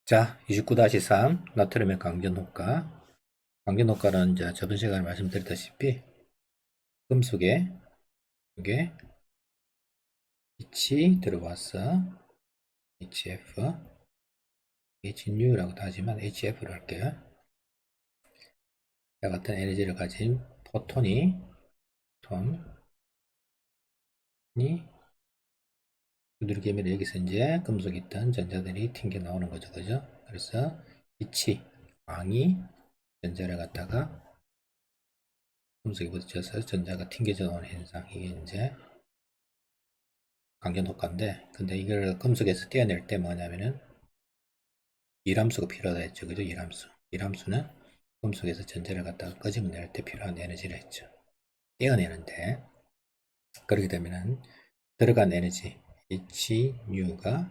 자, 29-3 나트륨의 강전 효과. 강전 효과는 이제 저번 시간에 말씀드렸다시피 금속에 이게 H 들어왔어. HF, HNU라고도 하지만 HF로 할게요. 이와 같은 에너지를 가진 포톤이 두들기면 여기서 이제 금속에 있던 전자들이 튕겨 나오는 거죠, 그죠? 그래서 빛이 광이 전자를 갖다가 금속에 부딪혀서 전자가 튕겨져 나오는 현상, 이게 이제 강전 효과인데, 근데 이걸 금속에서 떼어낼 때 뭐냐면은 이람수가 필요하다 했죠, 그죠? 이람수는 금속에서 전자를 갖다가 끄집어낼 때 필요한 에너지를 했죠. 떼어내는데, 그렇게 되면은 들어간 에너지 HF가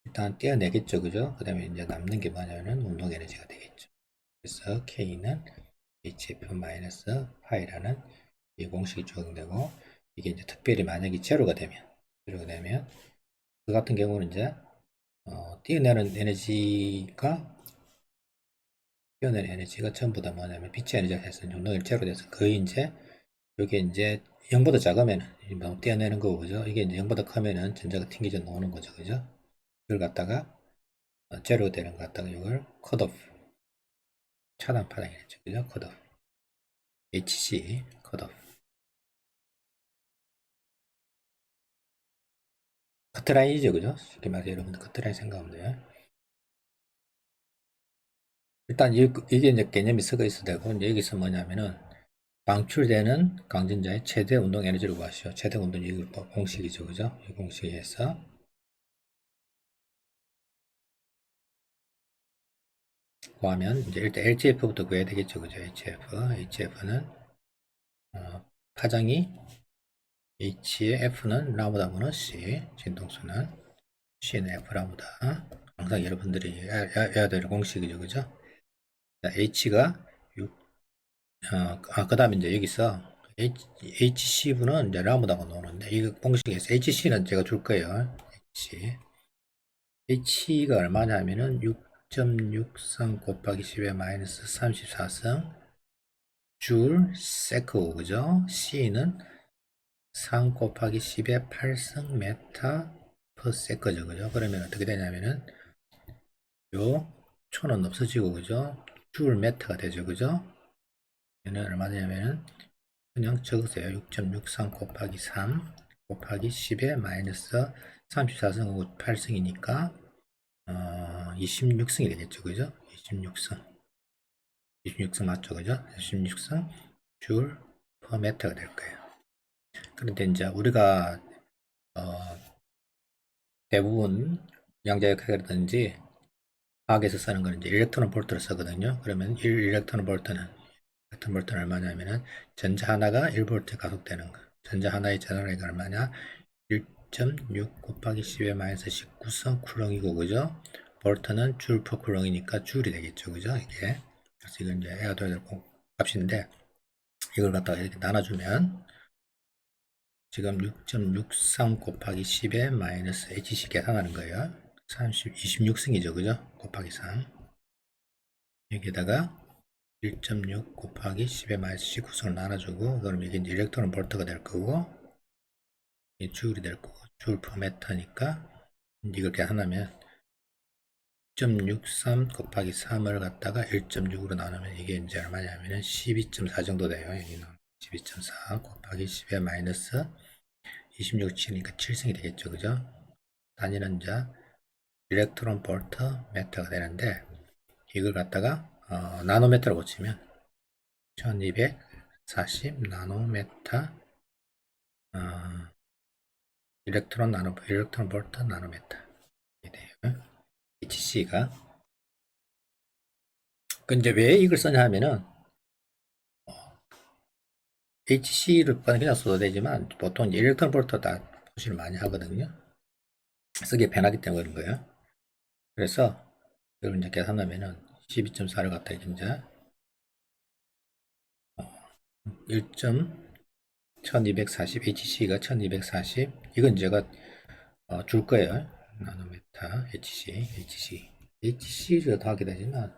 일단 떼어내겠죠, 그죠? 그 다음에 이제 남는 게 뭐냐면은 운동 에너지가 되겠죠. 그래서 K는 HF-파이라는 이 공식이 적용되고, 이게 이제 특별히 만약에 제로가 되면 그 같은 경우는 이제 떼어내는 에너지가 전부 다 뭐냐면 빛의 에너지가 해서 운동이 제로 돼서 거의 이제 이게 이제 0보다 작으면은 뭐 떼어내는 거고, 그죠? 이게 이제 0보다 크면은 전자가 튕겨져 나오는 거죠, 그죠? 이걸 갖다가 제로 되는 것 갖다가 이걸 컷오프, 차단 파장이랬죠, 그죠? 컷오프, HC 컷오프. 커트라인이죠, 그죠? 쉽게 말해서 여러분들 커트라인 생각하면 돼요. 일단 이게 이제 개념이 섞어 있어야 되고, 이제 여기서 뭐냐면은 방출되는 강전자의 최대 운동 에너지를 구하시오. 최대 운동, 이 공식이죠, 그죠? 이 공식에서 구하면 이제 일단 HF부터 구해야 되겠죠, 그죠? HF는 파장이 H의 F는 라무다분의 C, 진동수는 C는 F 라무다. 항상 여러분들이 해야 될 공식이죠, 그죠? 자, H가 6, 그 다음에 이제 여기서 HC분은 이제 라무다가 나오는데, 이 공식에서 HC는 제가 줄 거예요. H가 얼마냐면은 6.63 곱하기 10의 마이너스 34성 줄 세크, 그죠? C는 3 곱하기 10의 8성 메타 퍼 세커죠, 그죠? 그러면 어떻게 되냐면은 요 초는 없어지고, 그죠? 줄 메타가 되죠, 그죠? 얘는 얼마 되냐면은 그냥 적으세요. 6.63 곱하기 3 곱하기 10의 마이너스 34성하고 8성이니까 26성이 되겠죠, 그죠? 26성 맞죠, 그죠? 26성 줄 퍼 메타가 될 거예요. 그런데 이제 우리가 대부분 양자역학이라든지 화학에서 쓰는 거는 이제 일렉트론 볼트를 쓰거든요. 그러면 1 일렉트론 볼트는 얼마냐면은 전자 하나가 1볼트에 가속되는 거. 전자 하나의 전하력이 얼마냐? 1.6 곱하기 10의 마이너스 19성 쿨롱이고, 그죠? 볼트는 줄 퍼 쿨롱이니까 줄이 되겠죠, 그죠? 이게. 그래서 이건 이제 에어도에 값인데, 이걸 갖다가 이렇게 나눠주면 지금 6.63 곱하기 10의 마이너스 HC 계산하는 거예요. 26승이죠, 그죠? 곱하기 3. 여기에다가 1.6 곱하기 10의 마이너스 19승을 나눠주고, 그럼 이게 이제 일렉트론 볼트가 될 거고, 이 줄이 될 거고, 줄 퍼 메타니까 이걸 계산하면 1.63 곱하기 3을 갖다가 1.6으로 나누면 이게 이제 얼마냐면은 12.4 정도 돼요. 여기는 12.4 곱하기 10의 마이너스 26 치니까 7승이 되겠죠, 그죠? 단위는 이제 일렉트론 볼트 메타가 되는데, 이걸 갖다가 나노메타로 고치면 1240 나노메타 일렉트론 볼트 나노메타 이렇게 돼요. HC가. 근데 왜 이걸 쓰냐 하면은 HC를 그냥 써도 되지만 보통 일렉트론 볼트 다 표시를 많이 하거든요. 쓰기 편하기 때문에 그런 거예요. 그래서 이걸 이제 계산하면은 12.4를 갖다 이제 1240 HC가 1240 이건 제가 줄 거예요. 나노메타 나노메타, HC를 더하게 되지만,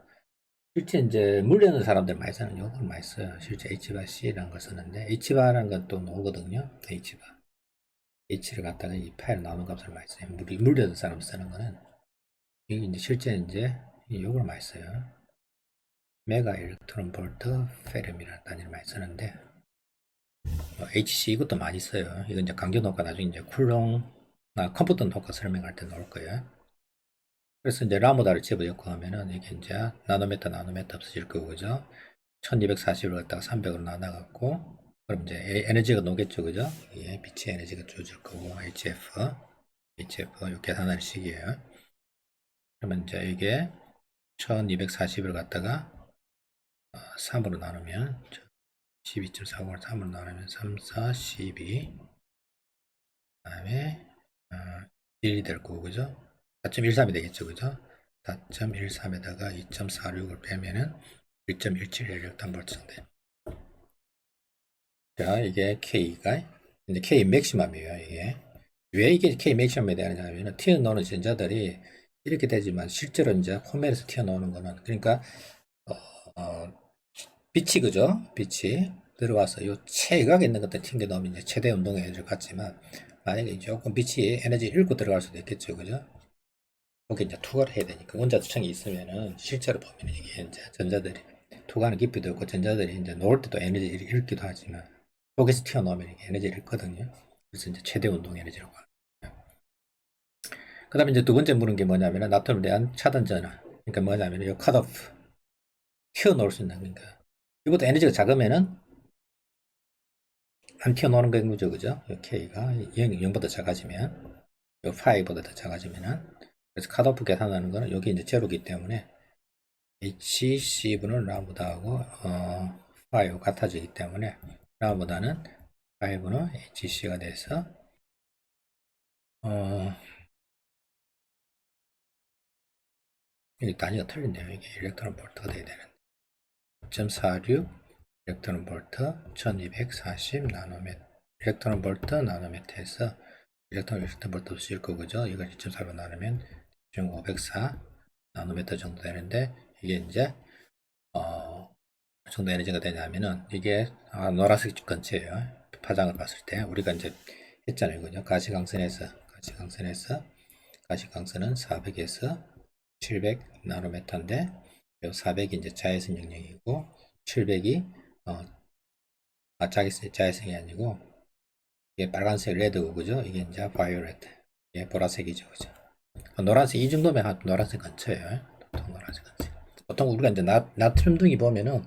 실제 이제 물려는 사람들 많이 쓰는 요걸 많이 써요. 실제 H바 C라는 걸 쓰는데, H바라는 건 또 나오거든요. H바. H를 갖다가 이 파일 나오는 값을 많이 써요. 물려는 사람 쓰는 거는, 이게 이제 실제 이제 요걸 많이 써요. 메가 일렉트론 볼트 페름이라는 단위를 많이 쓰는데, HC 이것도 많이 써요. 이건 이제 강조 녹화 나중에 이제 컴퓨터 녹화 설명할 때 나올 거예요. 그래서 이제 라모다를 집어넣고 하면은 이게 이제 나노메타 없어질 거고, 그죠? 1240을 갖다가 300으로 나눠갖고, 그럼 이제 에너지가 녹겠죠, 그죠? 예, 빛의 에너지가 주어질 거고, HF 요 계산할 식이에요. 그러면 이제 이게 1240을 갖다가 3으로 나누면 12.40을 3으로 나누면 3, 4, 12 그 다음에 1이 될 거고, 그죠? 4.13이 되겠죠, 그죠? 4.13에다가 2.46을 빼면은 1.1716단볼트 정도. 자, 이게 K가 이제 K 맥시멈이에요. 이게 왜 이게 K 맥시멈에 대하냐면은 튀어나오는 전자들이 이렇게 되지만 실제로 이제 포맷에서 튀어나오는 거는, 그러니까 빛이, 그죠? 빛이 들어와서 요 체각에 있는 것들 튕겨 넣으면 이제 최대 운동의 에너지를 갖지만, 만약에 조금 빛이 에너지를 잃고 들어갈 수도 있겠죠, 그죠? 거기 이제 투과를 해야 되니까 원자투청이 있으면은 실제로 보면 이게 이제 전자들이 투과하는 깊이도 있고 전자들이 이제 놓을 때도 에너지를 잃기도 하지만 거기서 튀어나오면 이게 에너지를 잃거든요. 그래서 이제 최대 운동 에너지라고 합니다. 그 다음에 이제 두 번째 물은 게 뭐냐면은 나트륨에 대한 차단 전환. 그러니까 뭐냐면은 요 컷오프 튀어나올 수 있는, 그러니까 이것도 에너지가 작으면은 안 튀어나오는 건 거죠, 그죠? 요 K가 0보다 작아지면, 요 5보다 더 작아지면은, 그래서 컷오프 계산하는 거는 여기 이제 제로기 때문에 HC분은 라보다하고 5 같아지기 때문에 라보다는 5는 HC가 돼서 이게 단위가 틀린데요. 이게 일렉트론 볼트가 돼야 되는데 6.46 일렉트론 볼트 1240 나노메터 일렉트론 볼트 나노메터에서 일렉트론 볼트도 쓸 거고죠. 이걸 2.4로 나누면 504 나노메터 정도 되는데, 이게 이제 정도 에너지가 되냐면은 이게 노란색 근처예요. 파장을 봤을 때 우리가 이제 했잖아요, 그죠? 가시광선은 400에서 700 나노메터인데, 400이 이제 자외선 영역이고 700이 자외선이 아니고 이게 빨간색 레드고, 그죠? 이게 이제 바이올렛, 이게 보라색이죠, 그죠? 노란색, 이 정도면 노란색 근처예요. 보통 노란색 근처. 보통 우리가 이제 나트륨 등이 보면은